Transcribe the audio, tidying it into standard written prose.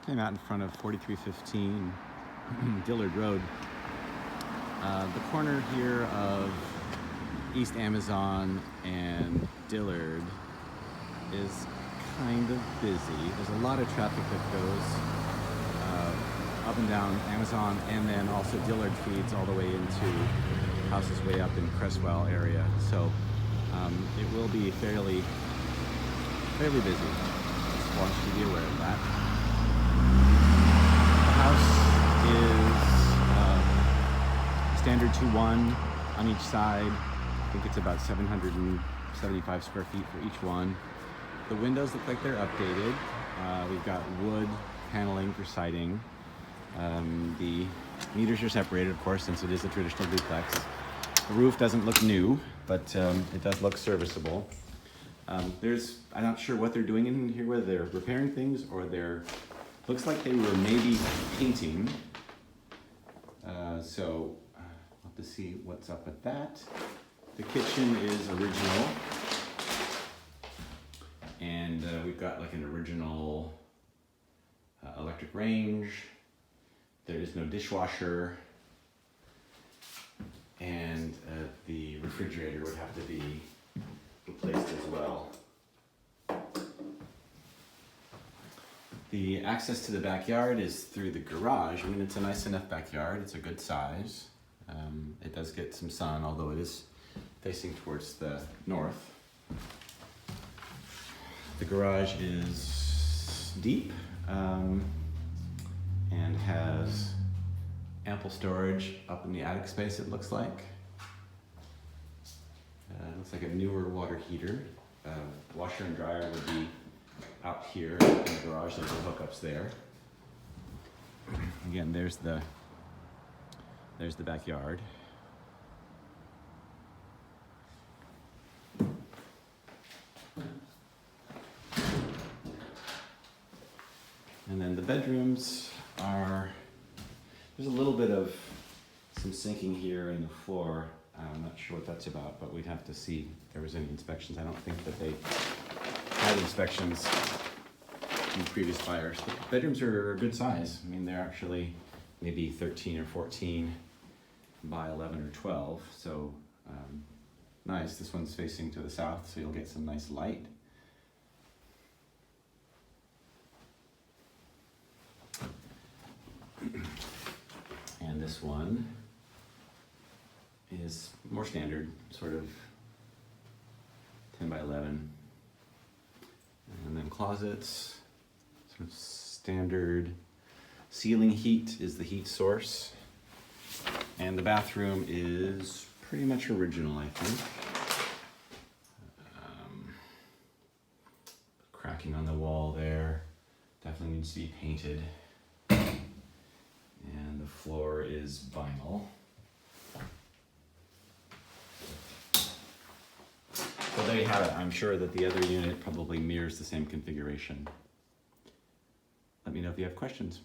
I'm out in front of 4315 Dillard Road. The corner here of East Amazon and Dillard is kind of busy. There's a lot of traffic that goes up and down Amazon, and then also Dillard feeds all the way into houses way up in Cresswell area. So it will be fairly busy. Just want you to be aware of that. The house is standard 2-1 on each side. I think it's about 775 square feet for each one. The windows look like they're updated. We've got wood paneling for siding. The meters are separated, of course, since it is a traditional duplex. The roof doesn't look new, but it does look serviceable. I'm not sure what they're doing in here, whether they're repairing things or looks like they were maybe painting. So we'll have to see what's up with that. The kitchen is original. And we've got like an original electric range. There is no dishwasher. And the refrigerator would have to be replaced as well. The access to the backyard is through the garage. I mean, it's a nice enough backyard. It's a good size. It does get some sun, although it is facing towards the north. The garage is deep and has ample storage up in the attic space, it looks like. Looks like a newer water heater. Washer and dryer would be out here in the garage. There's no hookups there. Again, there's the backyard. And then the bedrooms there's a little bit of some sinking here in the floor. I'm not sure what that's about, but we'd have to see if there was any inspections. I don't think that they had inspections from previous buyers. The bedrooms are a good size. I mean, they're actually maybe 13 or 14 by 11 or 12. So nice. This one's facing to the south, so you'll get some nice light. And this one is more standard, sort of 10 by 11. And then closets, sort of standard. Ceiling heat is the heat source. And the bathroom is pretty much original, I think. Cracking on the wall there, definitely needs to be painted. And the floor is vinyl. So there you have it. I'm sure that the other unit probably mirrors the same configuration. Let me know if you have questions.